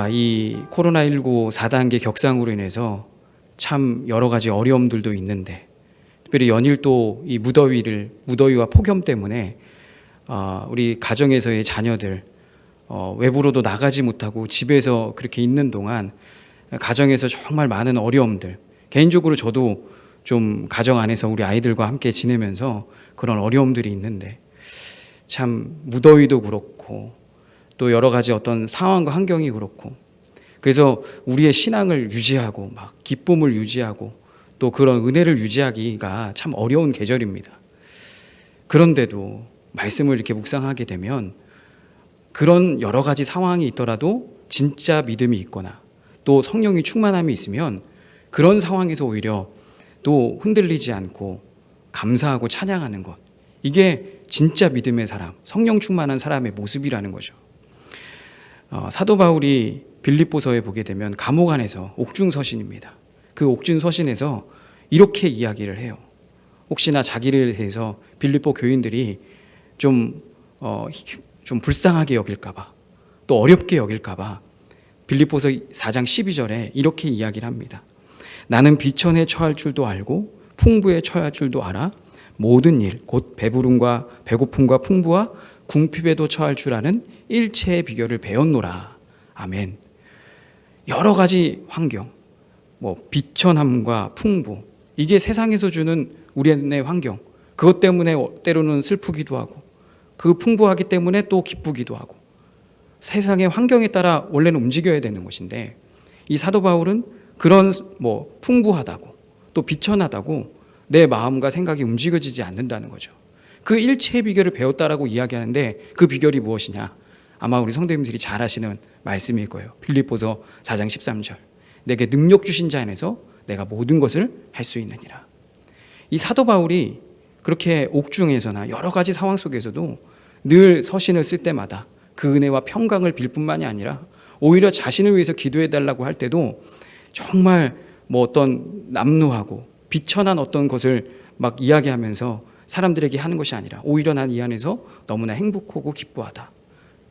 이 코로나19 4단계 격상으로 인해서 참 여러 가지 어려움들도 있는데, 특별히 연일 또 이 무더위와 폭염 때문에 우리 가정에서의 자녀들 외부로도 나가지 못하고 집에서 그렇게 있는 동안 가정에서 정말 많은 어려움들, 개인적으로 저도 좀 가정 안에서 우리 아이들과 함께 지내면서 그런 어려움들이 있는데, 참 무더위도 그렇고 또 여러 가지 어떤 상황과 환경이 그렇고, 그래서 우리의 신앙을 유지하고 막 기쁨을 유지하고 또 그런 은혜를 유지하기가 참 어려운 계절입니다. 그런데도 말씀을 이렇게 묵상하게 되면 그런 여러 가지 상황이 있더라도 진짜 믿음이 있거나 또 성령이 충만함이 있으면 그런 상황에서 오히려 또 흔들리지 않고 감사하고 찬양하는 것, 이게 진짜 믿음의 사람, 성령 충만한 사람의 모습이라는 거죠. 사도 바울이 빌립보서에 보게 되면 감옥 안에서 옥중서신입니다. 그 옥중서신에서 이렇게 이야기를 해요. 혹시나 자기를 대해서 빌립보 교인들이 좀 불쌍하게 여길까봐, 또 어렵게 여길까봐 빌립보서 4장 12절에 이렇게 이야기를 합니다. 나는 비천에 처할 줄도 알고 풍부에 처할 줄도 알아 모든 일 곧 배부름과 배고픔과 풍부와 궁핍에도 처할 줄 아는 일체의 비결을 배웠노라. 아멘. 여러 가지 환경, 비천함과 풍부, 이게 세상에서 주는 우리의 환경, 그것 때문에 때로는 슬프기도 하고 그 풍부하기 때문에 또 기쁘기도 하고, 세상의 환경에 따라 원래는 움직여야 되는 것인데, 이 사도 바울은 그런 풍부하다고 또 비천하다고 내 마음과 생각이 움직여지지 않는다는 거죠. 그 일체의 비결을 배웠다라고 이야기하는데, 그 비결이 무엇이냐? 아마 우리 성도님들이 잘 아시는 말씀일 거예요. 빌립보서 4장 13절. 내게 능력 주신 자 안에서 내가 모든 것을 할 수 있느니라. 이 사도 바울이 그렇게 옥중에서나 여러 가지 상황 속에서도 늘 서신을 쓸 때마다 그 은혜와 평강을 빌 뿐만이 아니라 오히려 자신을 위해서 기도해 달라고 할 때도 정말 어떤 남루하고 비천한 어떤 것을 막 이야기하면서 사람들에게 하는 것이 아니라 오히려 난 이 안에서 너무나 행복하고 기뻐하다.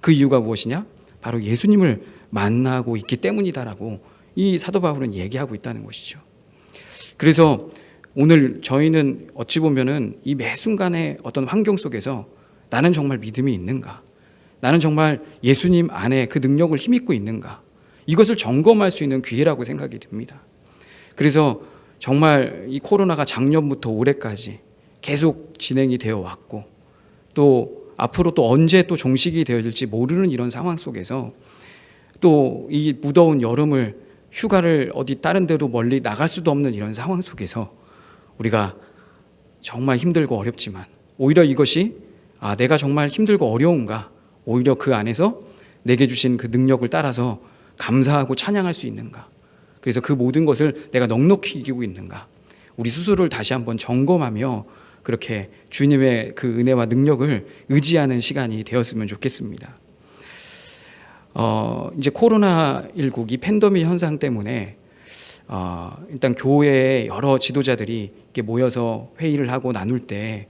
그 이유가 무엇이냐? 바로 예수님을 만나고 있기 때문이다라고 이 사도 바울은 얘기하고 있다는 것이죠. 그래서 오늘 저희는 어찌 보면은 이 매 순간의 어떤 환경 속에서 나는 정말 믿음이 있는가? 나는 정말 예수님 안에 그 능력을 힘입고 있는가? 이것을 점검할 수 있는 기회라고 생각이 듭니다. 그래서 정말 이 코로나가 작년부터 올해까지 계속 진행이 되어 왔고, 또 앞으로 또 언제 또 종식이 되어질지 모르는 이런 상황 속에서 또 이 무더운 여름을 휴가를 어디 다른 데로 멀리 나갈 수도 없는 이런 상황 속에서 우리가 정말 힘들고 어렵지만 오히려 이것이 내가 정말 힘들고 어려운가, 오히려 그 안에서 내게 주신 그 능력을 따라서 감사하고 찬양할 수 있는가, 그래서 그 모든 것을 내가 넉넉히 이기고 있는가, 우리 스스로를 다시 한번 점검하며 그렇게 주님의 그 은혜와 능력을 의지하는 시간이 되었으면 좋겠습니다. 이제 코로나19 이 팬데믹 현상 때문에 일단 교회의 여러 지도자들이 이렇게 모여서 회의를 하고 나눌 때,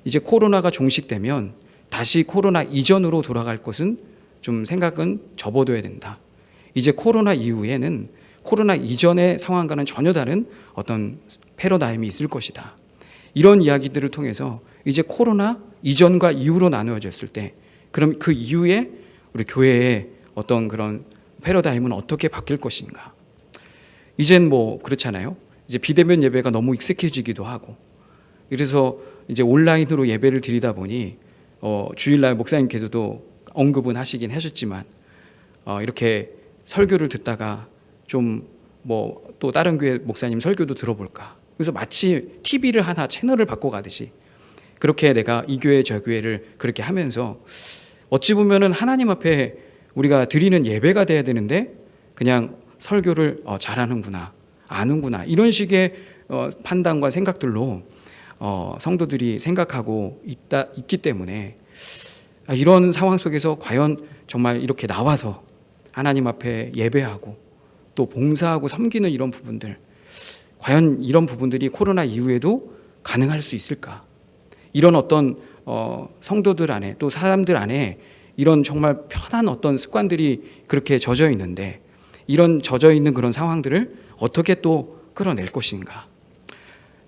이제 코로나가 종식되면 다시 코로나 이전으로 돌아갈 것은 좀 생각은 접어둬야 된다. 이제 코로나 이후에는 코로나 이전의 상황과는 전혀 다른 어떤 패러다임이 있을 것이다. 이런 이야기들을 통해서 이제 코로나 이전과 이후로 나누어졌을 때, 그럼 그 이후에 우리 교회의 어떤 그런 패러다임은 어떻게 바뀔 것인가. 이젠 그렇잖아요. 이제 비대면 예배가 너무 익숙해지기도 하고, 그래서 이제 온라인으로 예배를 드리다 보니 주일날 목사님께서도 언급은 하시긴 하셨지만 이렇게 설교를 듣다가 좀 또 다른 교회 목사님 설교도 들어볼까, 그래서 마치 TV를 하나 채널을 바꿔가듯이 그렇게 내가 이 교회 저 교회를 그렇게 하면서 어찌 보면은 하나님 앞에 우리가 드리는 예배가 돼야 되는데 그냥 설교를 잘하는구나, 아는구나, 이런 식의 판단과 생각들로 성도들이 생각하고 있기 때문에 이런 상황 속에서 과연 정말 이렇게 나와서 하나님 앞에 예배하고 또 봉사하고 섬기는 이런 부분들, 과연 이런 부분들이 코로나 이후에도 가능할 수 있을까? 이런 어떤 성도들 안에 또 사람들 안에 이런 정말 편한 어떤 습관들이 그렇게 젖어 있는데 이런 젖어 있는 그런 상황들을 어떻게 또 끌어낼 것인가.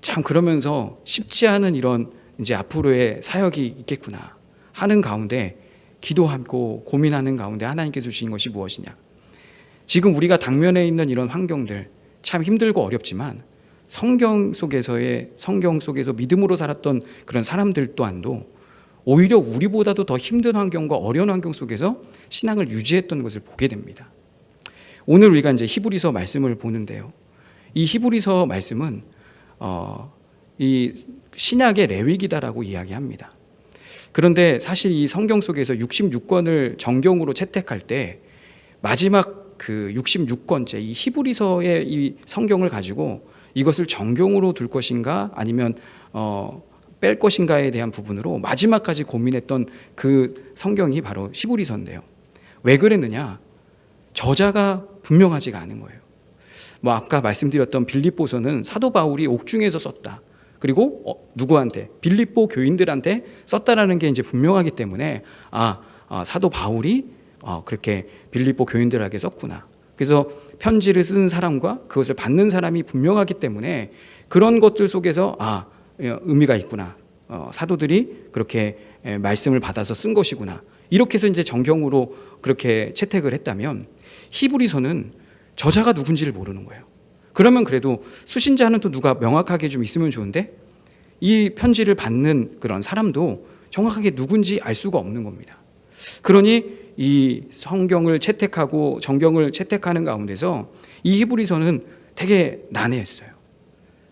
참 그러면서 쉽지 않은 이런 이제 앞으로의 사역이 있겠구나 하는 가운데 기도하고 고민하는 가운데 하나님께서 주신 것이 무엇이냐. 지금 우리가 당면에 있는 이런 환경들 참 힘들고 어렵지만 성경 속에서 믿음으로 살았던 그런 사람들 또한도 오히려 우리보다도 더 힘든 환경과 어려운 환경 속에서 신앙을 유지했던 것을 보게 됩니다. 오늘 우리가 이제 히브리서 말씀을 보는데요. 이 히브리서 말씀은 이 신약의 레위기다라고 이야기합니다. 그런데 사실 이 성경 속에서 66권을 정경으로 채택할 때 마지막 그 66권째 이 히브리서의 이 성경을 가지고 이것을 정경으로 둘 것인가 아니면 뺄 것인가에 대한 부분으로 마지막까지 고민했던 그 성경이 바로 히브리서인데요. 왜 그랬느냐? 저자가 분명하지가 않은 거예요. 뭐 아까 말씀드렸던 빌립보서는 사도 바울이 옥중에서 썼다. 그리고 누구한테? 빌립보 교인들한테 썼다라는 게 이제 분명하기 때문에 사도 바울이 그렇게 빌립보 교인들에게 썼구나. 그래서 편지를 쓰는 사람과 그것을 받는 사람이 분명하기 때문에 그런 것들 속에서 의미가 있구나. 사도들이 그렇게 말씀을 받아서 쓴 것이구나. 이렇게 해서 이제 정경으로 그렇게 채택을 했다면 히브리서는 저자가 누군지를 모르는 거예요. 그러면 그래도 수신자는 또 누가 명확하게 좀 있으면 좋은데 이 편지를 받는 그런 사람도 정확하게 누군지 알 수가 없는 겁니다. 그러니 이 성경을 채택하고 정경을 채택하는 가운데서 이 히브리서는 되게 난해했어요.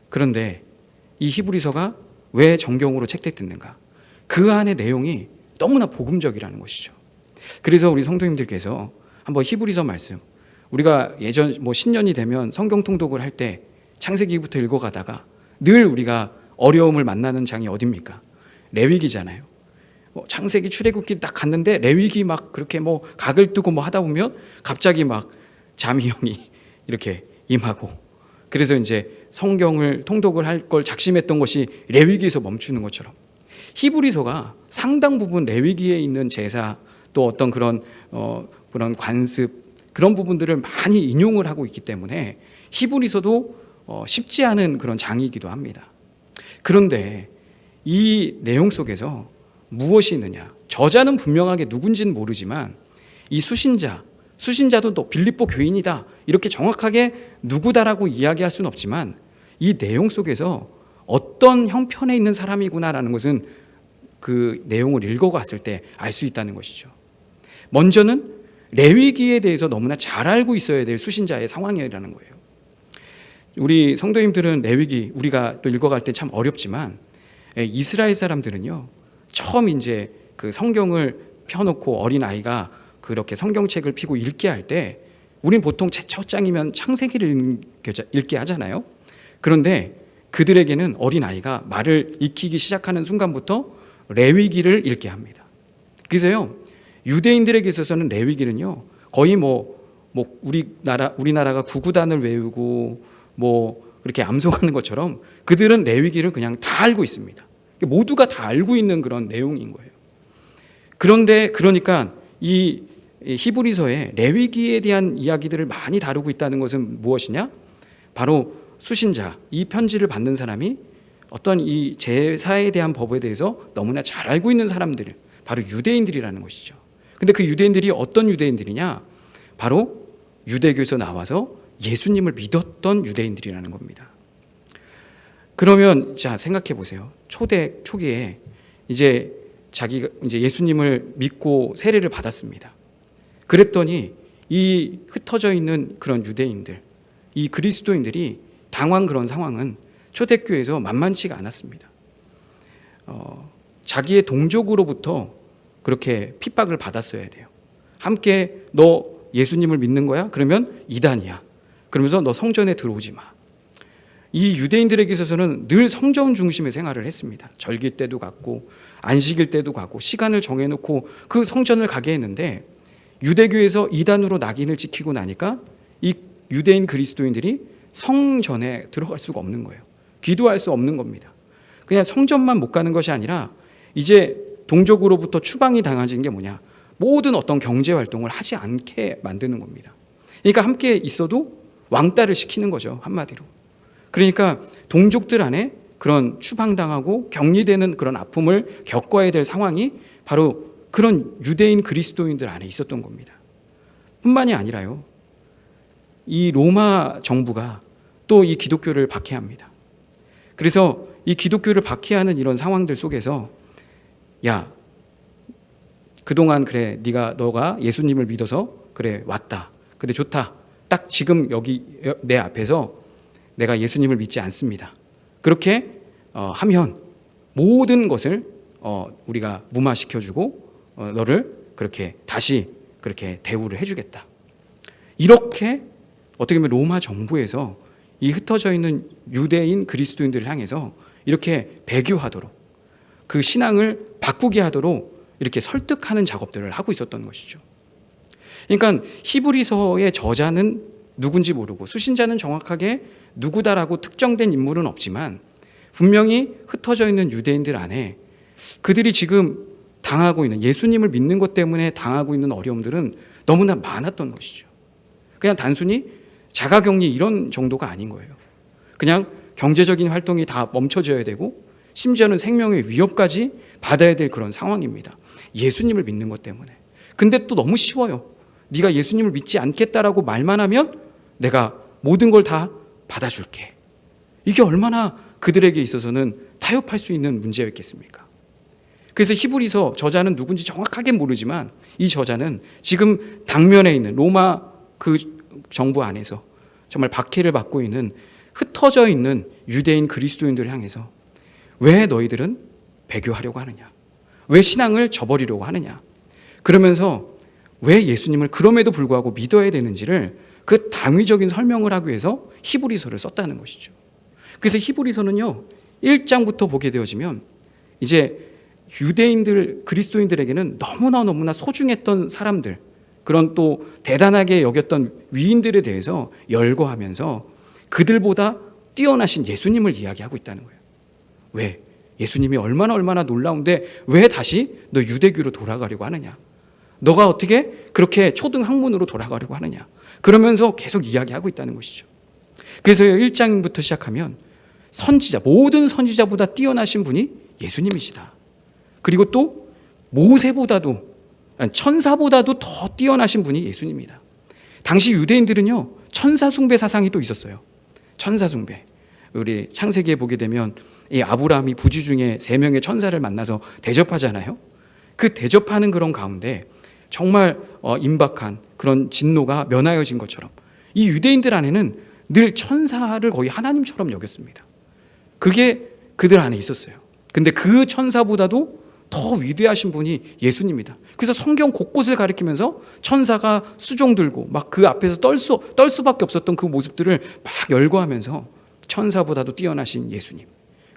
그런데 이 히브리서가 왜 정경으로 채택됐는가? 그 안의 내용이 너무나 복음적이라는 것이죠. 그래서 우리 성도님들께서 한번 히브리서 말씀, 우리가 예전 신년이 되면 성경 통독을 할 때 창세기부터 읽어가다가 늘 우리가 어려움을 만나는 장이 어딥니까? 레위기잖아요. 창세기 출애굽기 딱 갔는데 레위기 막 그렇게 각을 뜨고 하다 보면 갑자기 막 잠이형이 이렇게 임하고, 그래서 이제 성경을 통독을 할 걸 작심했던 것이 레위기에서 멈추는 것처럼 히브리서가 상당 부분 레위기에 있는 제사 또 어떤 그런 관습 그런 부분들을 많이 인용을 하고 있기 때문에 히브리서도 쉽지 않은 그런 장이기도 합니다. 그런데 이 내용 속에서 무엇이 있느냐? 저자는 분명하게 누군지는 모르지만 이 수신자도 또 빌립보 교인이다 이렇게 정확하게 누구다라고 이야기할 수는 없지만 이 내용 속에서 어떤 형편에 있는 사람이구나라는 것은 그 내용을 읽어갔을 때 알 수 있다는 것이죠. 먼저는 레위기에 대해서 너무나 잘 알고 있어야 될 수신자의 상황이라는 거예요. 우리 성도님들은 레위기 우리가 또 읽어갈 때 참 어렵지만 이스라엘 사람들은요, 처음 이제 그 성경을 펴놓고 어린 아이가 그렇게 성경책을 펴고 읽게 할 때 우린 보통 첫 장이면 창세기를 읽게 하잖아요. 그런데 그들에게는 어린 아이가 말을 익히기 시작하는 순간부터 레위기를 읽게 합니다. 그래서요, 유대인들에게 있어서는 레위기는요 거의 우리나라가 구구단을 외우고 그렇게 암송하는 것처럼 그들은 레위기를 그냥 다 알고 있습니다. 모두가 다 알고 있는 그런 내용인 거예요. 그런데 그러니까 이 히브리서에 레위기에 대한 이야기들을 많이 다루고 있다는 것은 무엇이냐? 바로 수신자, 이 편지를 받는 사람이 어떤 이 제사에 대한 법에 대해서 너무나 잘 알고 있는 사람들, 바로 유대인들이라는 것이죠. 근데 그 유대인들이 어떤 유대인들이냐? 바로 유대교에서 나와서 예수님을 믿었던 유대인들이라는 겁니다. 그러면 자 생각해 보세요. 초기에 이제 자기가 이제 예수님을 믿고 세례를 받았습니다. 그랬더니 이 흩어져 있는 그런 유대인들, 이 그리스도인들이 당한 그런 상황은 초대교회에서 만만치가 않았습니다. 자기의 동족으로부터 그렇게 핍박을 받았어야 돼요. 함께 너 예수님을 믿는 거야? 그러면 이단이야. 그러면서 너 성전에 들어오지 마. 이 유대인들에게 있어서는 늘 성전 중심의 생활을 했습니다. 절기 때도 갔고 안식일 때도 가고 시간을 정해놓고 그 성전을 가게 했는데 유대교에서 이단으로 낙인을 찍히고 나니까 이 유대인 그리스도인들이 성전에 들어갈 수가 없는 거예요. 기도할 수 없는 겁니다. 그냥 성전만 못 가는 것이 아니라 이제 동족으로부터 추방이 당해진 게 뭐냐? 모든 어떤 경제 활동을 하지 않게 만드는 겁니다. 그러니까 함께 있어도 왕따를 시키는 거죠, 한마디로. 그러니까 동족들 안에 그런 추방당하고 격리되는 그런 아픔을 겪어야 될 상황이 바로 그런 유대인 그리스도인들 안에 있었던 겁니다. 뿐만이 아니라요, 이 로마 정부가 또 이 기독교를 박해합니다. 그래서 이 기독교를 박해하는 이런 상황들 속에서 야, 그동안 그래 너가 예수님을 믿어서 그래 왔다. 근데 좋다. 딱 지금 여기 내 앞에서 내가 예수님을 믿지 않습니다. 그렇게 하면 모든 것을 우리가 무마시켜주고 너를 그렇게 다시 그렇게 대우를 해주겠다. 이렇게 어떻게 보면 로마 정부에서 이 흩어져 있는 유대인 그리스도인들을 향해서 이렇게 배교하도록, 그 신앙을 바꾸게 하도록 이렇게 설득하는 작업들을 하고 있었던 것이죠. 그러니까 히브리서의 저자는 누군지 모르고 수신자는 정확하게 누구다라고 특정된 인물은 없지만 분명히 흩어져 있는 유대인들 안에 그들이 지금 당하고 있는, 예수님을 믿는 것 때문에 당하고 있는 어려움들은 너무나 많았던 것이죠. 그냥 단순히 자가격리 이런 정도가 아닌 거예요. 그냥 경제적인 활동이 다 멈춰져야 되고 심지어는 생명의 위협까지 받아야 될 그런 상황입니다. 예수님을 믿는 것 때문에. 근데 또 너무 쉬워요. 네가 예수님을 믿지 않겠다라고 말만 하면 내가 모든 걸 다 받아줄게. 이게 얼마나 그들에게 있어서는 타협할 수 있는 문제였겠습니까? 그래서 히브리서 저자는 누군지 정확하게 모르지만 이 저자는 지금 당면에 있는 로마 그 정부 안에서 정말 박해를 받고 있는 흩어져 있는 유대인 그리스도인들을 향해서 왜 너희들은 배교하려고 하느냐? 왜 신앙을 저버리려고 하느냐? 그러면서 왜 예수님을 그럼에도 불구하고 믿어야 되는지를 그 당위적인 설명을 하기 위해서 히브리서를 썼다는 것이죠. 그래서 히브리서는요, 1장부터 보게 되어지면 이제 유대인들, 그리스도인들에게는 너무나 소중했던 사람들, 그런 또 대단하게 여겼던 위인들에 대해서 열거하면서 그들보다 뛰어나신 예수님을 이야기하고 있다는 거예요. 왜? 예수님이 얼마나 놀라운데 왜 다시 너 유대교로 돌아가려고 하느냐? 너가 어떻게 그렇게 초등학문으로 돌아가려고 하느냐? 그러면서 계속 이야기하고 있다는 것이죠. 그래서 1장부터 시작하면 선지자, 모든 선지자보다 뛰어나신 분이 예수님이시다. 그리고 또 모세보다도, 천사보다도 더 뛰어나신 분이 예수님이다. 당시 유대인들은요, 천사 숭배 사상이 또 있었어요. 천사 숭배. 우리 창세기에 보게 되면 이 아브라함이 부지 중에 3명의 천사를 만나서 대접하잖아요. 그 대접하는 그런 가운데 정말 임박한 그런 진노가 면하여진 것처럼 이 유대인들 안에는 늘 천사를 거의 하나님처럼 여겼습니다. 그게 그들 안에 있었어요. 근데 그 천사보다도 더 위대하신 분이 예수님이다. 그래서 성경 곳곳을 가리키면서 천사가 수종 들고 막 그 앞에서 떨 수밖에 없었던 그 모습들을 막 열거하면서 천사보다도 뛰어나신 예수님.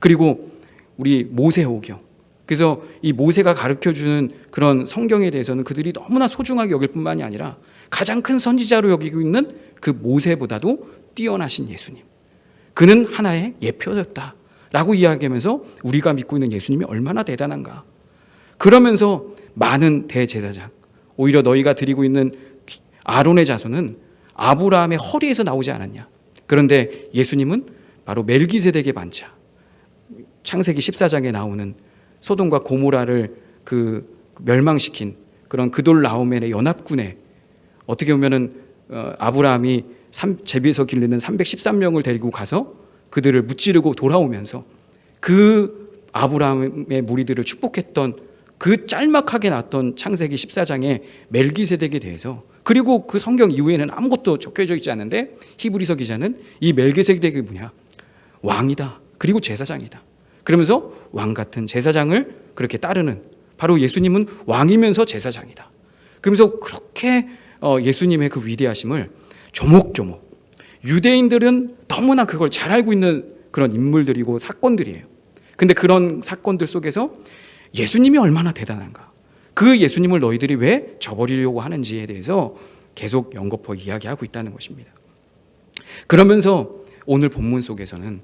그리고 우리 모세오경. 그래서 이 모세가 가르쳐주는 그런 성경에 대해서는 그들이 너무나 소중하게 여길 뿐만이 아니라 가장 큰 선지자로 여기고 있는 그 모세보다도 뛰어나신 예수님. 그는 하나의 예표였다라고 이야기하면서 우리가 믿고 있는 예수님이 얼마나 대단한가. 그러면서 많은 대제사장, 오히려 너희가 드리고 있는 아론의 자손은 아브라함의 허리에서 나오지 않았냐. 그런데 예수님은 바로 멜기세덱의 반차, 창세기 14장에 나오는 소돔과 고모라를 그 멸망시킨 그런 그돌라오멜의 연합군에 어떻게 보면은 아브라함이 제비에서 길르는 313명을 데리고 가서 그들을 무찌르고 돌아오면서 그 아브라함의 무리들을 축복했던 그 짤막하게 나왔던 창세기 14장의 멜기세덱에 대해서, 그리고 그 성경 이후에는 아무것도 적혀져 있지 않은데 히브리서 기자는 이 멜기세덱이 뭐냐? 왕이다. 그리고 제사장이다. 그러면서 왕 같은 제사장을 그렇게 따르는, 바로 예수님은 왕이면서 제사장이다. 그러면서 그렇게 예수님의 그 위대하심을 조목조목, 유대인들은 너무나 그걸 잘 알고 있는 그런 인물들이고 사건들이에요. 근데 그런 사건들 속에서 예수님이 얼마나 대단한가, 그 예수님을 너희들이 왜 저버리려고 하는지에 대해서 계속 연거푸 이야기하고 있다는 것입니다. 그러면서 오늘 본문 속에서는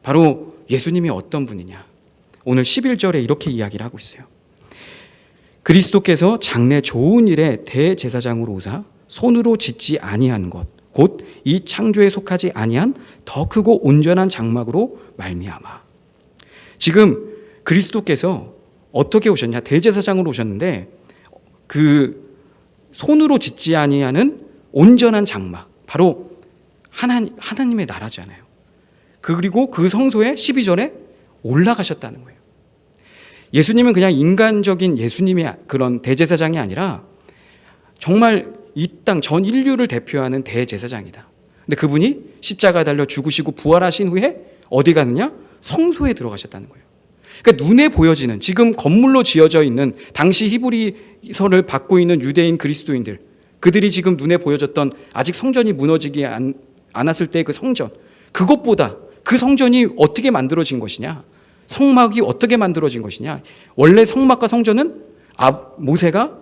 바로 예수님이 어떤 분이냐, 오늘 11절에 이렇게 이야기를 하고 있어요. 그리스도께서 장래 좋은 일에 대제사장으로 오사 손으로 짓지 아니한 것 곧 이 창조에 속하지 아니한 더 크고 온전한 장막으로 말미암아. 지금 그리스도께서 어떻게 오셨냐? 대제사장으로 오셨는데 그 손으로 짓지 아니하는 온전한 장막, 바로 하나님의 나라잖아요. 그리고 그 성소에 12절에 올라가셨다는 거예요. 예수님은 그냥 인간적인 예수님의 그런 대제사장이 아니라 정말 이 땅 전 인류를 대표하는 대제사장이다. 근데 그분이 십자가에 달려 죽으시고 부활하신 후에 어디 가느냐? 성소에 들어가셨다는 거예요. 그러니까 눈에 보여지는, 지금 건물로 지어져 있는 당시 히브리서를 받고 있는 유대인 그리스도인들, 그들이 지금 눈에 보여졌던 아직 성전이 무너지지 않았을 때 그 성전, 그것보다 그 성전이 어떻게 만들어진 것이냐, 성막이 어떻게 만들어진 것이냐. 원래 성막과 성전은 모세가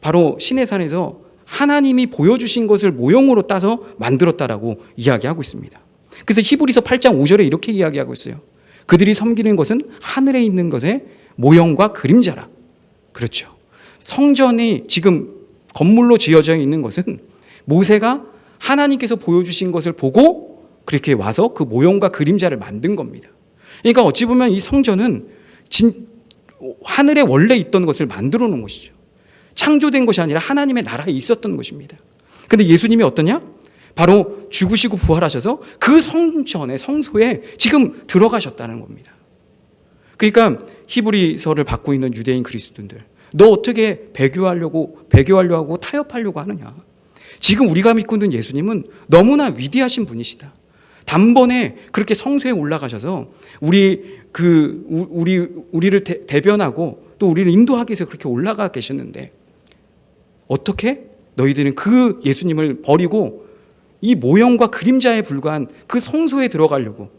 바로 시내산에서 하나님이 보여주신 것을 모형으로 따서 만들었다라고 이야기하고 있습니다. 그래서 히브리서 8장 5절에 이렇게 이야기하고 있어요. 그들이 섬기는 것은 하늘에 있는 것의 모형과 그림자라. 그렇죠. 성전이 지금 건물로 지어져 있는 것은 모세가 하나님께서 보여주신 것을 보고 그렇게 와서 그 모형과 그림자를 만든 겁니다. 그러니까 어찌 보면 이 성전은 하늘에 원래 있던 것을 만들어 놓은 것이죠. 창조된 것이 아니라 하나님의 나라에 있었던 것입니다. 그런데 예수님이 어떠냐? 바로 죽으시고 부활하셔서 그 성전의 성소에 지금 들어가셨다는 겁니다. 그러니까 히브리서를 받고 있는 유대인 그리스도인들, 너 어떻게 배교하려고 하고 타협하려고 하느냐? 지금 우리가 믿고 있는 예수님은 너무나 위대하신 분이시다. 단번에 그렇게 성소에 올라가셔서 우리를 대변하고 또 우리를 인도하기 위해서 그렇게 올라가 계셨는데 어떻게 너희들은 그 예수님을 버리고 이 모형과 그림자에 불과한 그 성소에 들어가려고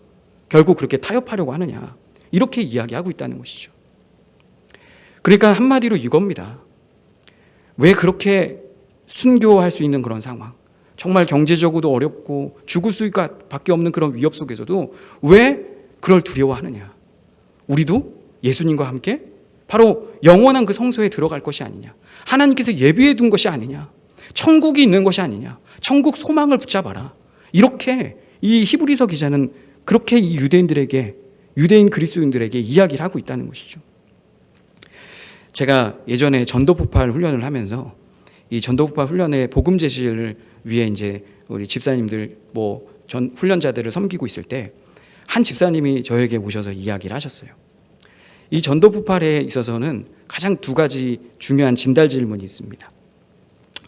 결국 그렇게 타협하려고 하느냐, 이렇게 이야기하고 있다는 것이죠. 그러니까 한마디로 이겁니다. 왜 그렇게 순교할 수 있는 그런 상황, 정말 경제적으로도 어렵고 죽을 수밖에 없는 그런 위협 속에서도 왜 그걸 두려워하느냐? 우리도 예수님과 함께 바로 영원한 그 성소에 들어갈 것이 아니냐, 하나님께서 예비해 둔 것이 아니냐, 천국이 있는 것이 아니냐, 천국 소망을 붙잡아라. 이렇게 이 히브리서 기자는 그렇게 이 유대인 그리스도인들에게 이야기를 하고 있다는 것이죠. 제가 예전에 전도폭발 훈련을 하면서 이 전도폭발 훈련의 복음 제시를 위해 이제 우리 집사님들 전 훈련자들을 섬기고 있을 때 한 집사님이 저에게 오셔서 이야기를 하셨어요. 이 전도폭발에 있어서는 가장 두 가지 중요한 진달 질문이 있습니다.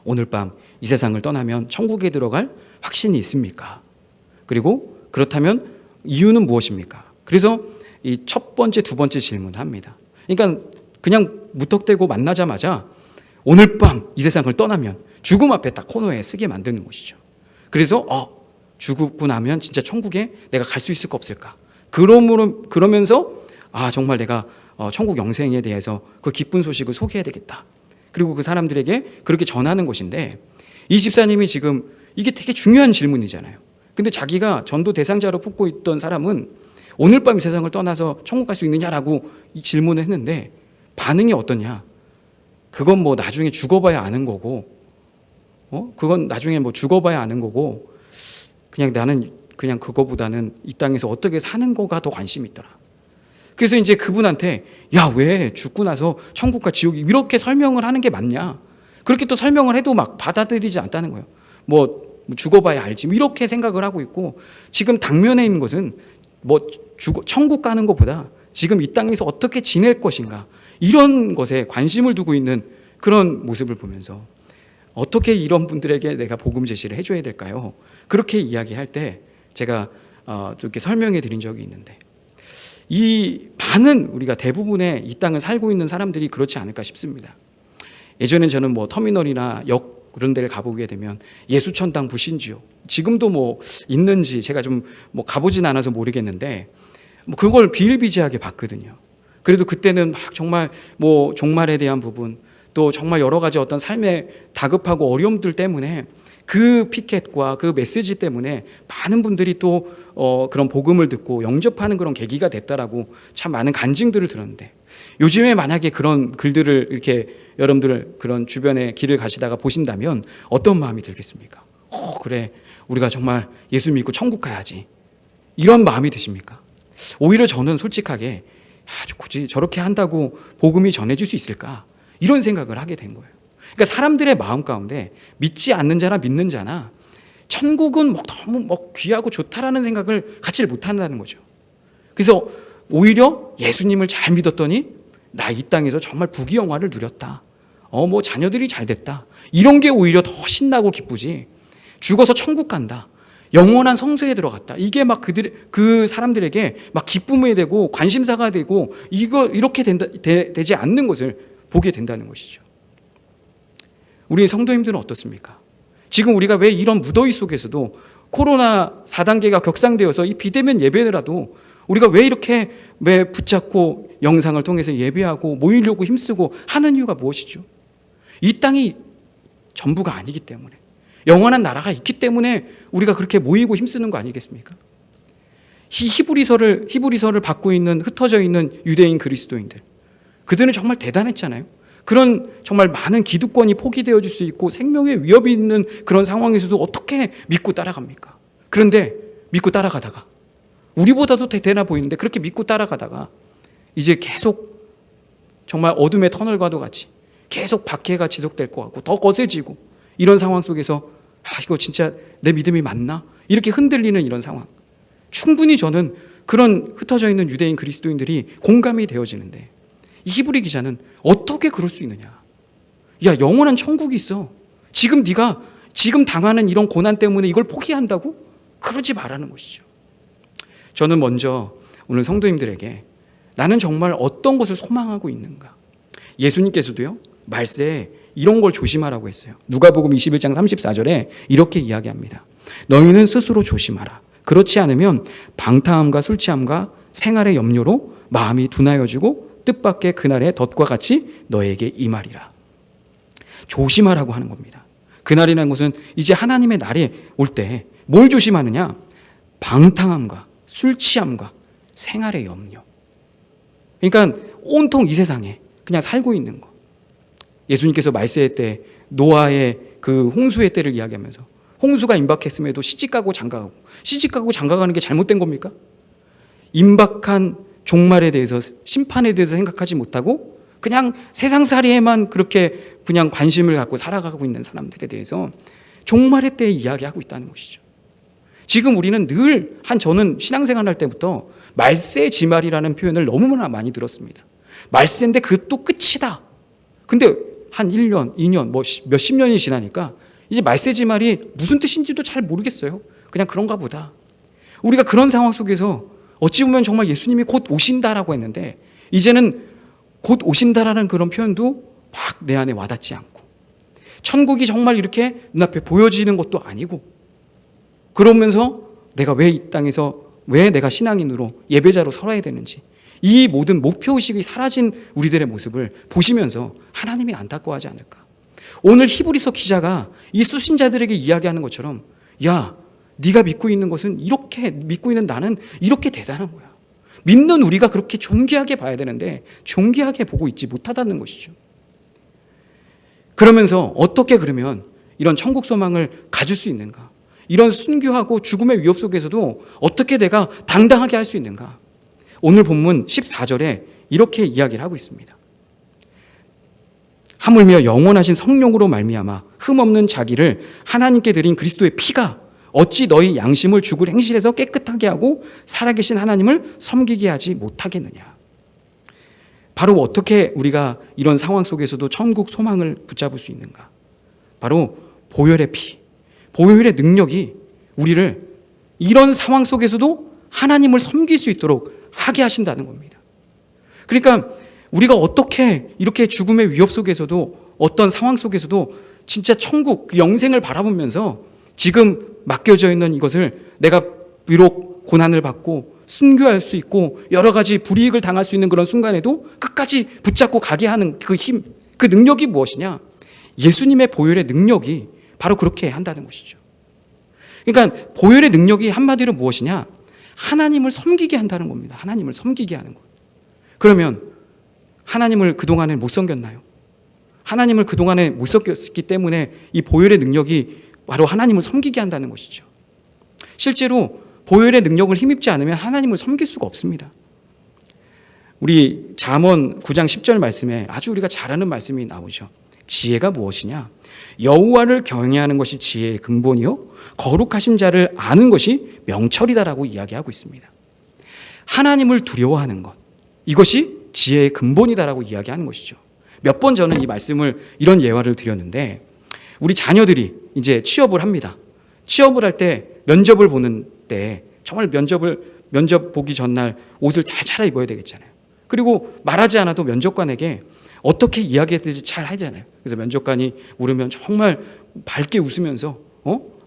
오늘 밤 이 세상을 떠나면 천국에 들어갈 확신이 있습니까? 그리고 그렇다면 이유는 무엇입니까? 그래서 이 첫 번째, 두 번째 질문을 합니다. 그러니까 그냥 무턱대고 만나자마자 오늘 밤 이 세상을 떠나면 죽음 앞에 딱 코너에 쓰게 만드는 것이죠. 그래서 죽고 나면 진짜 천국에 내가 갈 수 있을까 없을까? 그러면서 정말 내가 천국 영생에 대해서 그 기쁜 소식을 소개해야 되겠다. 그리고 그 사람들에게 그렇게 전하는 것인데, 이 집사님이 지금 이게 되게 중요한 질문이잖아요. 근데 자기가 전도 대상자로 붙고 있던 사람은 오늘 밤 이 세상을 떠나서 천국 갈 수 있느냐라고 이 질문을 했는데 반응이 어떠냐? 그건 나중에 죽어봐야 아는 거고, 그건 나중에 죽어봐야 아는 거고, 그냥 나는 그냥 그거보다는 이 땅에서 어떻게 사는 거가 더 관심이 있더라. 그래서 이제 그분한테 왜 죽고 나서 천국과 지옥이 이렇게 설명을 하는 게 맞냐? 그렇게 또 설명을 해도 막 받아들이지 않다는 거예요. 죽어봐야 알지. 이렇게 생각을 하고 있고, 지금 당면에 있는 것은 천국 가는 것보다 지금 이 땅에서 어떻게 지낼 것인가, 이런 것에 관심을 두고 있는 그런 모습을 보면서 어떻게 이런 분들에게 내가 복음 제시를 해줘야 될까요? 그렇게 이야기할 때 제가 이렇게 설명해 드린 적이 있는데, 이 많은 우리가 대부분의 이 땅을 살고 있는 사람들이 그렇지 않을까 싶습니다. 예전엔 저는 터미널이나 역 그런 데를 가보게 되면 예수천당 불신지요, 지금도 있는지 제가 좀 가보진 않아서 모르겠는데 그걸 비일비재하게 봤거든요. 그래도 그때는 막 정말 종말에 대한 부분, 또 정말 여러 가지 어떤 삶의 다급하고 어려움들 때문에 그 피켓과 그 메시지 때문에 많은 분들이 또 그런 복음을 듣고 영접하는 그런 계기가 됐다라고 참 많은 간증들을 들었는데, 요즘에 만약에 그런 글들을 이렇게 여러분들 그런 주변에 길을 가시다가 보신다면 어떤 마음이 들겠습니까? 그래, 우리가 정말 예수 믿고 천국 가야지, 이런 마음이 드십니까? 오히려 저는 솔직하게 굳이 저렇게 한다고 복음이 전해질 수 있을까, 이런 생각을 하게 된 거예요. 그러니까 사람들의 마음 가운데 믿지 않는 자나 믿는 자나 천국은 너무 귀하고 좋다라는 생각을 갖지 못한다는 거죠. 그래서 오히려 예수님을 잘 믿었더니 나 이 땅에서 정말 부귀영화를 누렸다, 자녀들이 잘 됐다, 이런 게 오히려 더 신나고 기쁘지, 죽어서 천국 간다, 영원한 성소에 들어갔다, 이게 그 사람들에게 기쁨이 되고 관심사가 되고 이렇게 되지 않는 것을 보게 된다는 것이죠. 우리 성도님들은 어떻습니까? 지금 우리가 왜 이런 무더위 속에서도 코로나 4단계가 격상되어서 이 비대면 예배라도 우리가 왜 이렇게 붙잡고 영상을 통해서 예배하고 모이려고 힘쓰고 하는 이유가 무엇이죠? 이 땅이 전부가 아니기 때문에, 영원한 나라가 있기 때문에 우리가 그렇게 모이고 힘쓰는 거 아니겠습니까? 히브리서를 받고 있는 흩어져 있는 유대인 그리스도인들, 그들은 정말 대단했잖아요. 그런 정말 많은 기득권이 포기되어질 수 있고 생명의 위협이 있는 그런 상황에서도 어떻게 믿고 따라갑니까? 그런데 믿고 따라가다가, 우리보다도 대단해 보이는데 그렇게 믿고 따라가다가 이제 계속 정말 어둠의 터널과도 같이 계속 박해가 지속될 것 같고 더 거세지고, 이런 상황 속에서 이거 진짜 내 믿음이 맞나? 이렇게 흔들리는 이런 상황, 충분히 저는 그런 흩어져 있는 유대인 그리스도인들이 공감이 되어지는데, 이 히브리 기자는 어떻게 그럴 수 있느냐? 야, 영원한 천국이 있어. 지금 네가 지금 당하는 이런 고난 때문에 이걸 포기한다고? 그러지 말라는 것이죠. 저는 먼저 오늘 성도님들에게 나는 정말 어떤 것을 소망하고 있는가? 예수님께서도요, 말세에 이런 걸 조심하라고 했어요. 누가복음 21장 34절에 이렇게 이야기합니다. 너희는 스스로 조심하라. 그렇지 않으면 방탕함과 술 취함과 생활의 염려로 마음이 둔하여지고 뜻밖의 그날의 덫과 같이 너에게 임하리라. 조심하라고 하는 겁니다. 그날이라는 것은 이제 하나님의 날이 올 때 뭘 조심하느냐? 방탕함과 술 취함과 생활의 염려. 그러니까 온통 이 세상에 그냥 살고 있는 거. 예수님께서 말세의 때 노아의 그 홍수의 때를 이야기하면서 홍수가 임박했음에도 시집가고 장가가는 게 잘못된 겁니까? 임박한 종말에 대해서, 심판에 대해서 생각하지 못하고 그냥 세상살이에만 그렇게 그냥 관심을 갖고 살아가고 있는 사람들에 대해서 종말의 때에 이야기하고 있다는 것이죠. 지금 우리는 저는 신앙생활 할 때부터 말세지말이라는 표현을 너무나 많이 들었습니다. 말세인데 그것도 끝이다. 근데 한 1년, 2년, 몇십 년이 지나니까 이제 말세지말이 무슨 뜻인지도 잘 모르겠어요. 그냥 그런가 보다. 우리가 그런 상황 속에서 어찌 보면 정말 예수님이 곧 오신다라고 했는데, 이제는 곧 오신다라는 그런 표현도 막 내 안에 와닿지 않고, 천국이 정말 이렇게 눈앞에 보여지는 것도 아니고, 그러면서 내가 왜 이 땅에서 왜 내가 신앙인으로 예배자로 살아야 되는지, 이 모든 목표의식이 사라진 우리들의 모습을 보시면서 하나님이 안타까워하지 않을까. 오늘 히브리서 기자가 이 수신자들에게 이야기하는 것처럼, 야, 네가 믿고 있는 것은 이렇게, 믿고 있는 나는 이렇게 대단한 거야. 믿는 우리가 그렇게 존귀하게 봐야 되는데 존귀하게 보고 있지 못하다는 것이죠. 그러면서 어떻게 그러면 이런 천국 소망을 가질 수 있는가? 이런 순교하고 죽음의 위협 속에서도 어떻게 내가 당당하게 할 수 있는가? 오늘 본문 14절에 이렇게 이야기를 하고 있습니다. 하물며 영원하신 성령으로 말미암아 흠없는 자기를 하나님께 드린 그리스도의 피가 어찌 너희 양심을 죽을 행실에서 깨끗하게 하고 살아계신 하나님을 섬기게 하지 못하겠느냐. 바로 어떻게 우리가 이런 상황 속에서도 천국 소망을 붙잡을 수 있는가? 바로 보혈의 피, 보혈의 능력이 우리를 이런 상황 속에서도 하나님을 섬길 수 있도록 하게 하신다는 겁니다. 그러니까 우리가 어떻게 이렇게 죽음의 위협 속에서도, 어떤 상황 속에서도 진짜 천국, 그 영생을 바라보면서 지금 맡겨져 있는 이것을 내가 비록 고난을 받고 순교할 수 있고 여러 가지 불이익을 당할 수 있는 그런 순간에도 끝까지 붙잡고 가게 하는 그 힘, 그 능력이 무엇이냐? 예수님의 보혈의 능력이 바로 그렇게 한다는 것이죠. 그러니까 보혈의 능력이 한마디로 무엇이냐? 하나님을 섬기게 한다는 겁니다. 하나님을 섬기게 하는 것. 그러면 하나님을 그동안에 못 섬겼나요? 하나님을 그동안에 못 섬겼기 때문에 이 보혈의 능력이 바로 하나님을 섬기게 한다는 것이죠. 실제로 보혈의 능력을 힘입지 않으면 하나님을 섬길 수가 없습니다. 우리 잠언 9장 10절 말씀에 아주 우리가 잘 아는 말씀이 나오죠. 지혜가 무엇이냐? 여호와를 경외하는 것이 지혜의 근본이요 거룩하신 자를 아는 것이 명철이다라고 이야기하고 있습니다. 하나님을 두려워하는 것, 이것이 지혜의 근본이다라고 이야기하는 것이죠. 몇 번 저는 이 말씀을 이런 예화를 드렸는데, 우리 자녀들이 이제 취업을 합니다. 취업을 할 때 면접을 보는 때 정말 면접 보기 전날 옷을 잘 차려입어야 되겠잖아요. 그리고 말하지 않아도 면접관에게 어떻게 이야기해야 될지 잘 하잖아요. 그래서 면접관이 물으면 정말 밝게 웃으면서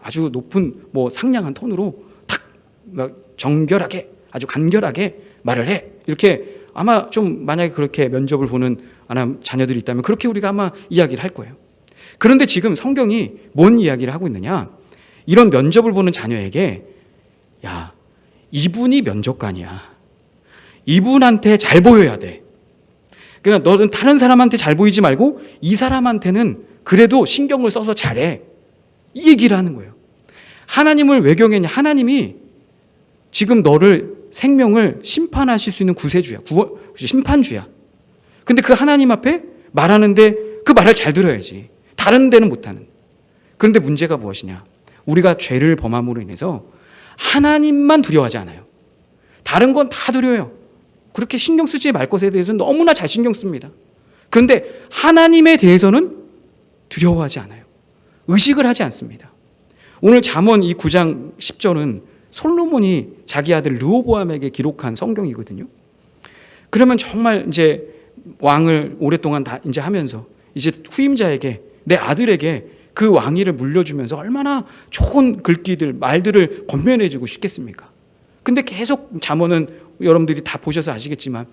아주 높은 상냥한 톤으로 탁 정결하게 아주 간결하게 말을 해. 이렇게 아마 좀 만약에 그렇게 면접을 보는 자녀들이 있다면 그렇게 우리가 아마 이야기를 할 거예요. 그런데 지금 성경이 뭔 이야기를 하고 있느냐? 이런 면접을 보는 자녀에게 야, 이분이 면접관이야. 이분한테 잘 보여야 돼. 그러니까 너는 다른 사람한테 잘 보이지 말고 이 사람한테는 그래도 신경을 써서 잘해. 이 얘기를 하는 거예요. 하나님을 왜 경외하냐? 하나님이 지금 너를 생명을 심판하실 수 있는 구세주야. 심판주야. 근데 그 하나님 앞에 말하는데 그 말을 잘 들어야지. 다른 데는 못하는. 그런데 문제가 무엇이냐? 우리가 죄를 범함으로 인해서 하나님만 두려워하지 않아요. 다른 건 다 두려워요. 그렇게 신경 쓰지 말 것에 대해서는 너무나 잘 신경 씁니다. 그런데 하나님에 대해서는 두려워하지 않아요. 의식을 하지 않습니다. 오늘 잠언 이 9장 10절은 솔로몬이 자기 아들 르호보암에게 기록한 성경이거든요. 그러면 정말 이제 왕을 오랫동안 다 이제 하면서 이제 후임자에게 내 아들에게 그 왕위를 물려주면서 얼마나 좋은 글귀들, 말들을 권면해주고 싶겠습니까? 근데 계속 잠언은 여러분들이 다 보셔서 아시겠지만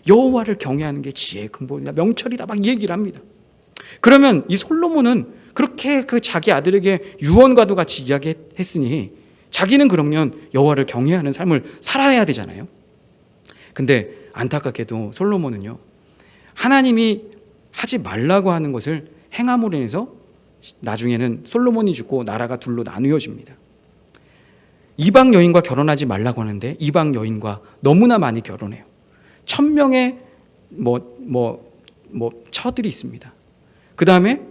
여호와를 경외하는 게 지혜의 근본이다, 명철이다 막 얘기를 합니다. 그러면 이 솔로몬은 그렇게 그 자기 아들에게 유언과도 같이 이야기했으니 자기는 그러면 여호와를 경외하는 삶을 살아야 되잖아요. 근데 안타깝게도 솔로몬은요, 하나님이 하지 말라고 하는 것을 행함으로 인해서 나중에는 솔로몬이 죽고 나라가 둘로 나누어집니다. 이방 여인과 결혼하지 말라고 하는데 이방 여인과 너무나 많이 결혼해요. 1000명의 처들이 있습니다. 그 다음에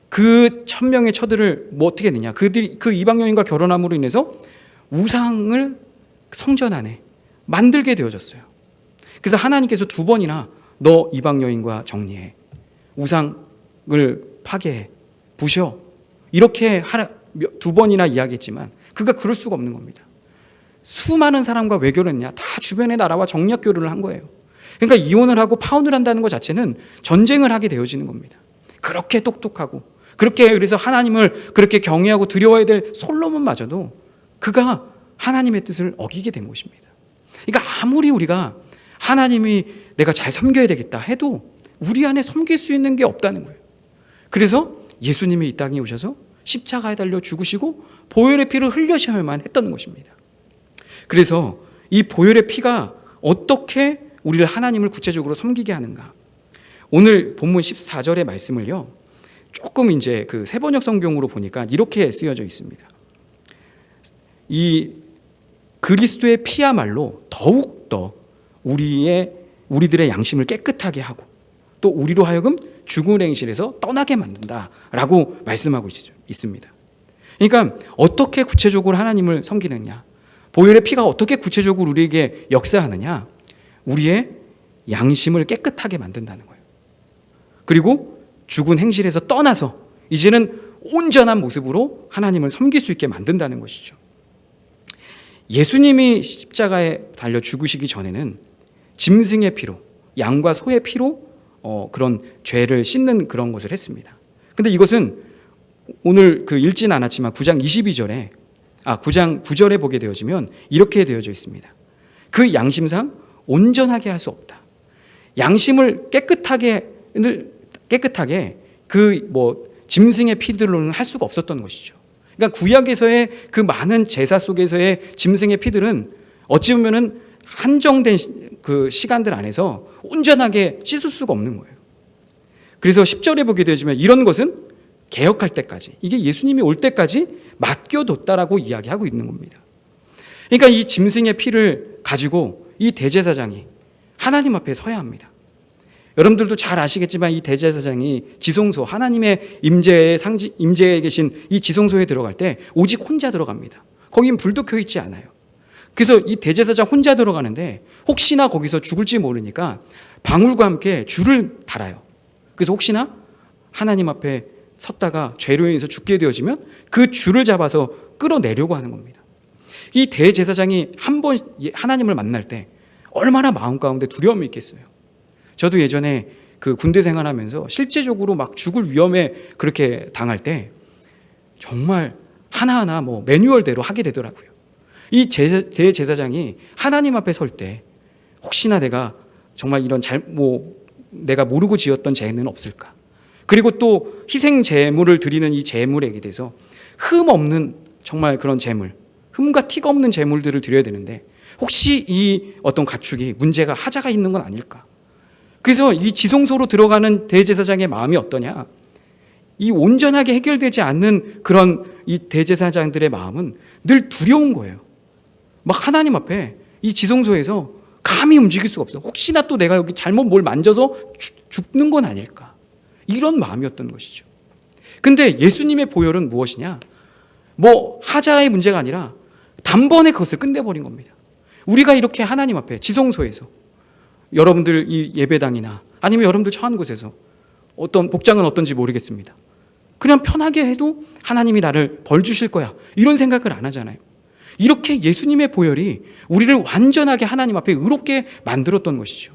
그 1000명의 처들을 어떻게 했느냐? 그들이 그 이방 여인과 결혼함으로 인해서 우상을 성전 안에 만들게 되어졌어요. 그래서 하나님께서 2번이나 너 이방 여인과 정리해, 우상을 파괴해, 부셔, 이렇게 2번이나 이야기했지만 그가 그럴 수가 없는 겁니다. 수많은 사람과 왜 결혼했냐? 다 주변의 나라와 정략 교류를 한 거예요. 그러니까 이혼을 하고 파혼을 한다는 것 자체는 전쟁을 하게 되어지는 겁니다. 그렇게 똑똑하고 그렇게, 그래서 하나님을 그렇게 경외하고 두려워야 될 솔로몬마저도 그가 하나님의 뜻을 어기게 된 것입니다. 그러니까 아무리 우리가 하나님이 내가 잘 섬겨야 되겠다 해도 우리 안에 섬길 수 있는 게 없다는 거예요. 그래서 예수님이 이 땅에 오셔서 십자가에 달려 죽으시고 보혈의 피를 흘려셔야만 했던 것입니다. 그래서 이 보혈의 피가 어떻게 우리를 하나님을 구체적으로 섬기게 하는가? 오늘 본문 14절의 말씀을요, 조금 이제 그 세번역 성경으로 보니까 이렇게 쓰여져 있습니다. 이 그리스도의 피야말로 더욱더 우리들의 양심을 깨끗하게 하고 또 우리로 하여금 죽은 행실에서 떠나게 만든다라고 말씀하고 있습니다. 그러니까 어떻게 구체적으로 하나님을 섬기느냐, 보혈의 피가 어떻게 구체적으로 우리에게 역사하느냐, 우리의 양심을 깨끗하게 만든다는 거예요. 그리고 죽은 행실에서 떠나서 이제는 온전한 모습으로 하나님을 섬길 수 있게 만든다는 것이죠. 예수님이 십자가에 달려 죽으시기 전에는 짐승의 피로, 양과 소의 피로 그런 죄를 씻는 그런 것을 했습니다. 근데 이것은 오늘 읽지는 않았지만 9장 22절에 9장 9절에 보게 되어지면 이렇게 되어져 있습니다. 그 양심상 온전하게 할 수 없다. 양심을 깨끗하게 깨끗하게 그 짐승의 피들로는 할 수가 없었던 것이죠. 그러니까 구약에서의 그 많은 제사 속에서의 짐승의 피들은 어찌 보면은 한정된 그 시간들 안에서 온전하게 씻을 수가 없는 거예요. 그래서 10절에 보게 되지만 이런 것은 개혁할 때까지, 이게 예수님이 올 때까지 맡겨뒀다라고 이야기하고 있는 겁니다. 그러니까 이 짐승의 피를 가지고 이 대제사장이 하나님 앞에 서야 합니다. 여러분들도 잘 아시겠지만 이 대제사장이 지성소, 하나님의 임재에 계신 이 지성소에 들어갈 때 오직 혼자 들어갑니다. 거긴 불도 켜 있지 않아요. 그래서 이 대제사장 혼자 들어가는데 혹시나 거기서 죽을지 모르니까 방울과 함께 줄을 달아요. 그래서 혹시나 하나님 앞에 섰다가 죄로 인해서 죽게 되어지면 그 줄을 잡아서 끌어내려고 하는 겁니다. 이 대제사장이 한 번 하나님을 만날 때 얼마나 마음 가운데 두려움이 있겠어요. 저도 예전에 그 군대 생활하면서 실제적으로 막 죽을 위험에 그렇게 당할 때 정말 하나하나 매뉴얼대로 하게 되더라고요. 이 대제사장이 하나님 앞에 설 때 혹시나 내가 정말 이런 내가 모르고 지었던 죄는 없을까? 그리고 또 희생 제물을 드리는 이 제물에 대해서 흠 없는 정말 그런 제물, 흠과 티가 없는 제물들을 드려야 되는데 혹시 이 어떤 가축이 문제가 하자가 있는 건 아닐까? 그래서 이 지성소로 들어가는 대제사장의 마음이 어떠냐? 이 온전하게 해결되지 않는 그런 이 대제사장들의 마음은 늘 두려운 거예요. 막 하나님 앞에 이 지성소에서 감히 움직일 수가 없어. 혹시나 또 내가 여기 잘못 뭘 만져서 죽는 건 아닐까? 이런 마음이었던 것이죠. 근데 예수님의 보혈은 무엇이냐? 하자의 문제가 아니라 단번에 그것을 끝내버린 겁니다. 우리가 이렇게 하나님 앞에 지성소에서 여러분들 이 예배당이나 아니면 여러분들 처한 곳에서 어떤 복장은 어떤지 모르겠습니다. 그냥 편하게 해도 하나님이 나를 벌 주실 거야, 이런 생각을 안 하잖아요. 이렇게 예수님의 보혈이 우리를 완전하게 하나님 앞에 의롭게 만들었던 것이죠.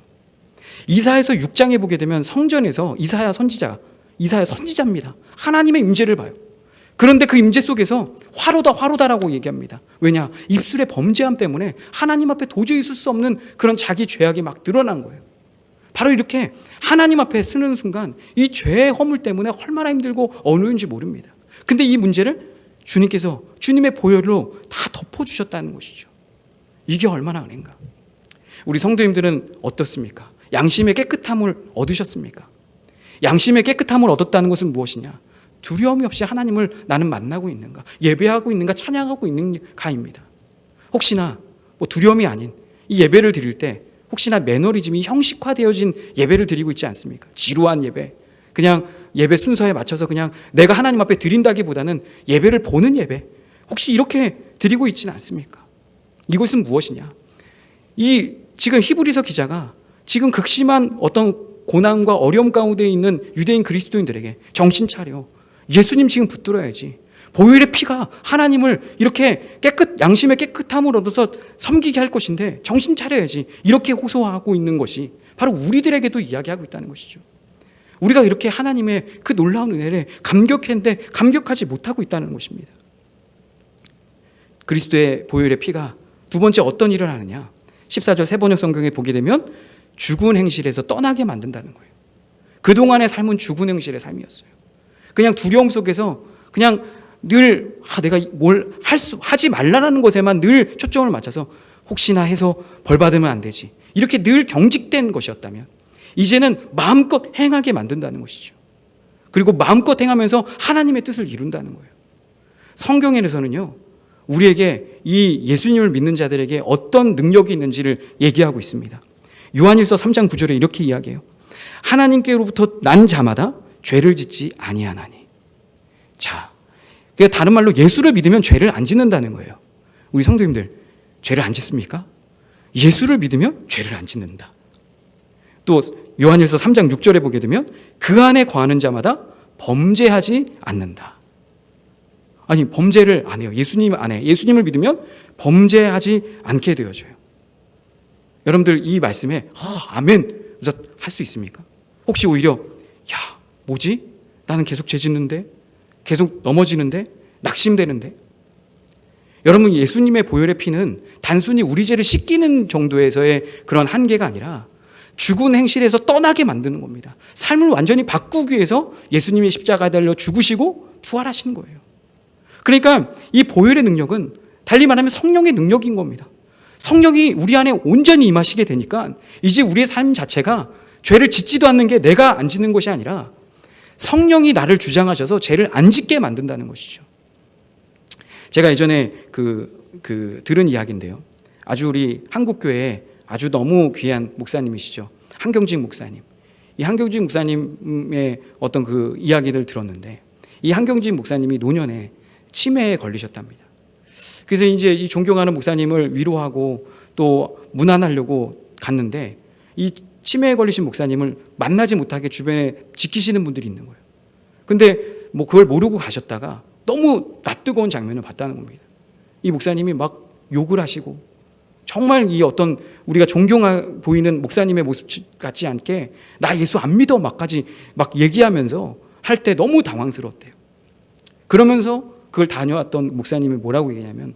이사야서 6장에 보게 되면 성전에서 이사야 선지자입니다. 하나님의 임재를 봐요. 그런데 그 임재 속에서 화로다라고 얘기합니다. 왜냐? 입술의 범죄함 때문에 하나님 앞에 도저히 있을 수 없는 그런 자기 죄악이 막 드러난 거예요. 바로 이렇게 하나님 앞에 쓰는 순간 이 죄의 허물 때문에 얼마나 힘들고 어려운지 모릅니다. 근데 이 문제를 주님께서 주님의 보혈로 다 덮어주셨다는 것이죠. 이게 얼마나 은혜인가. 우리 성도님들은 어떻습니까? 양심의 깨끗함을 얻으셨습니까? 양심의 깨끗함을 얻었다는 것은 무엇이냐? 두려움이 없이 하나님을 나는 만나고 있는가, 예배하고 있는가, 찬양하고 있는가입니다. 혹시나 두려움이 아닌 이 예배를 드릴 때 혹시나 매너리즘이 형식화되어진 예배를 드리고 있지 않습니까? 지루한 예배, 그냥 예배 순서에 맞춰서 그냥 내가 하나님 앞에 드린다기보다는 예배를 보는 예배, 혹시 이렇게 드리고 있지는 않습니까? 이것은 무엇이냐? 지금 히브리서 기자가 지금 극심한 어떤 고난과 어려움 가운데 있는 유대인 그리스도인들에게 정신 차려, 예수님 지금 붙들어야지, 보혈의 피가 하나님을 이렇게 양심의 깨끗함을 얻어서 섬기게 할 것인데 정신 차려야지, 이렇게 호소하고 있는 것이 바로 우리들에게도 이야기하고 있다는 것이죠. 우리가 이렇게 하나님의 그 놀라운 은혜를 감격했는데 감격하지 못하고 있다는 것입니다. 그리스도의 보혈의 피가 두 번째 어떤 일을 하느냐? 14절 새번역 성경에 보게 되면 죽은 행실에서 떠나게 만든다는 거예요. 그동안의 삶은 죽은 행실의 삶이었어요. 그냥 두려움 속에서 그냥 늘 내가 뭘 하지 말라는 것에만 늘 초점을 맞춰서 혹시나 해서 벌 받으면 안 되지, 이렇게 늘 경직된 것이었다면 이제는 마음껏 행하게 만든다는 것이죠. 그리고 마음껏 행하면서 하나님의 뜻을 이룬다는 거예요. 성경에서는요, 우리에게 이 예수님을 믿는 자들에게 어떤 능력이 있는지를 얘기하고 있습니다. 요한일서 3장 9절에 이렇게 이야기해요. 하나님께로부터 난 자마다 죄를 짓지 아니하나니. 자, 그러니까 다른 말로 예수를 믿으면 죄를 안 짓는다는 거예요. 우리 성도님들, 죄를 안 짓습니까? 예수를 믿으면 죄를 안 짓는다. 또 요한일서 3장 6절에 보게 되면 그 안에 거하는 자마다 범죄하지 않는다. 아니, 범죄를 안 해요. 예수님 안에, 예수님을 믿으면 범죄하지 않게 되어져요. 여러분들 이 말씀에 아멘 할 수 있습니까? 혹시 오히려 뭐지? 나는 계속 죄 짓는데, 계속 넘어지는데, 낙심되는데. 여러분, 예수님의 보혈의 피는 단순히 우리 죄를 씻기는 정도에서의 그런 한계가 아니라 죽은 행실에서 떠나게 만드는 겁니다. 삶을 완전히 바꾸기 위해서 예수님이 십자가에 달려 죽으시고 부활하시는 거예요. 그러니까 이 보혈의 능력은 달리 말하면 성령의 능력인 겁니다. 성령이 우리 안에 온전히 임하시게 되니까 이제 우리의 삶 자체가 죄를 짓지도 않는 게 내가 안 짓는 것이 아니라 성령이 나를 주장하셔서 죄를 안 짓게 만든다는 것이죠. 제가 예전에 들은 이야기인데요. 아주 우리 한국교회에 아주 너무 귀한 목사님이시죠. 한경직 목사님. 이 한경직 목사님의 어떤 그 이야기를 들었는데 이 한경직 목사님이 노년에 치매에 걸리셨답니다. 그래서 이제 이 존경하는 목사님을 위로하고 또 문안하려고 갔는데 이 치매에 걸리신 목사님을 만나지 못하게 주변에 지키시는 분들이 있는 거예요. 근데 뭐 그걸 모르고 가셨다가 너무 낯뜨거운 장면을 봤다는 겁니다. 이 목사님이 막 욕을 하시고 정말 이 어떤 우리가 존경해 보이는 목사님의 모습 같지 않게 나 예수 안 믿어 막까지 막 얘기하면서 할 때 너무 당황스러웠대요. 그러면서 그걸 다녀왔던 목사님이 뭐라고 얘기하냐면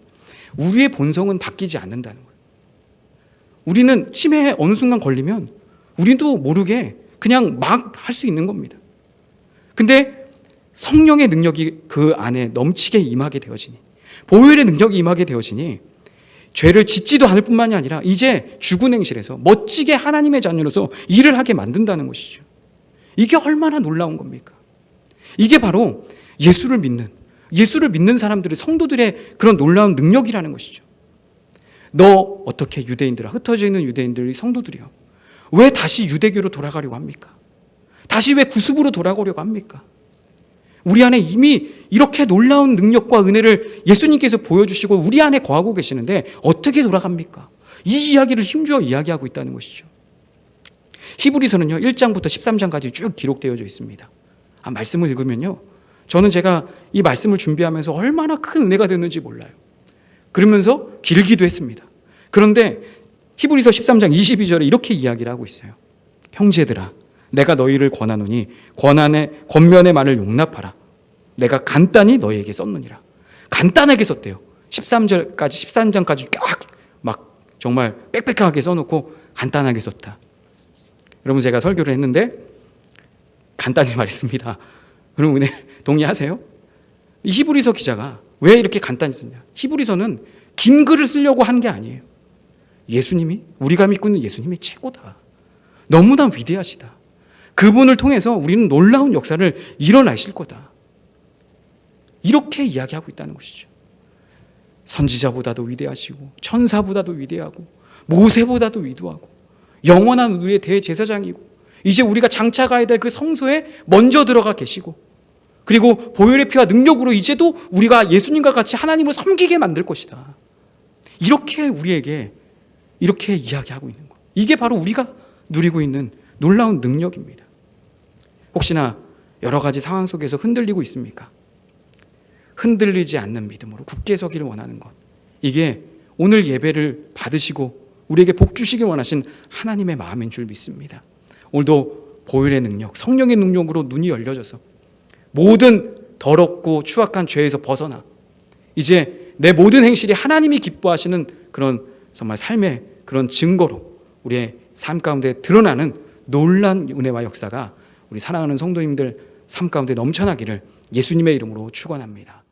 우리의 본성은 바뀌지 않는다는 거예요. 우리는 치매에 어느 순간 걸리면 우리도 모르게 그냥 막 할 수 있는 겁니다. 근데 성령의 능력이 그 안에 넘치게 임하게 되어지니 보혈의 능력이 임하게 되어지니 죄를 짓지도 않을 뿐만이 아니라 이제 죽은 행실에서 멋지게 하나님의 자녀로서 일을 하게 만든다는 것이죠. 이게 얼마나 놀라운 겁니까? 이게 바로 예수를 믿는 사람들의 성도들의 그런 놀라운 능력이라는 것이죠. 너 어떻게 유대인들아, 흩어져 있는 유대인들이 성도들이요, 왜 다시 유대교로 돌아가려고 합니까? 다시 왜 구습으로 돌아가려고 합니까? 우리 안에 이미 이렇게 놀라운 능력과 은혜를 예수님께서 보여주시고 우리 안에 거하고 계시는데 어떻게 돌아갑니까? 이 이야기를 힘주어 이야기하고 있다는 것이죠. 히브리서는요 1장부터 13장까지 쭉 기록되어져 있습니다. 말씀을 읽으면요 저는 제가 이 말씀을 준비하면서 얼마나 큰 은혜가 됐는지 몰라요. 그러면서 길기도 했습니다. 그런데 히브리서 13장 22절에 이렇게 이야기를 하고 있어요. 형제들아, 내가 너희를 권하노니 권면의 말을 용납하라. 내가 간단히 너희에게 썼느니라. 간단하게 썼대요. 13장까지 막 정말 빽빽하게 써놓고 간단하게 썼다. 여러분, 제가 설교를 했는데 간단히 말했습니다. 그럼 은혜 동의하세요? 이 히브리서 기자가 왜 이렇게 간단히 썼냐? 히브리서는 긴 글을 쓰려고 한 게 아니에요. 예수님이, 우리가 믿고 있는 예수님이 최고다. 너무나 위대하시다. 그분을 통해서 우리는 놀라운 역사를 일어나실 거다. 이렇게 이야기하고 있다는 것이죠. 선지자보다도 위대하시고 천사보다도 위대하고 모세보다도 위대하고 영원한 우리의 대제사장이고 이제 우리가 장차 가야 될 그 성소에 먼저 들어가 계시고 그리고 보혈의 피와 능력으로 이제도 우리가 예수님과 같이 하나님을 섬기게 만들 것이다. 이렇게 우리에게 이렇게 이야기하고 있는 것. 이게 바로 우리가 누리고 있는 놀라운 능력입니다. 혹시나 여러 가지 상황 속에서 흔들리고 있습니까? 흔들리지 않는 믿음으로 굳게 서기를 원하는 것. 이게 오늘 예배를 받으시고 우리에게 복 주시길 원하신 하나님의 마음인 줄 믿습니다. 오늘도 보혈의 능력, 성령의 능력으로 눈이 열려져서 모든 더럽고 추악한 죄에서 벗어나 이제 내 모든 행실이 하나님이 기뻐하시는 그런 정말 삶의 그런 증거로 우리의 삶 가운데 드러나는 놀라운 은혜와 역사가 우리 사랑하는 성도님들 삶 가운데 넘쳐나기를 예수님의 이름으로 축원합니다.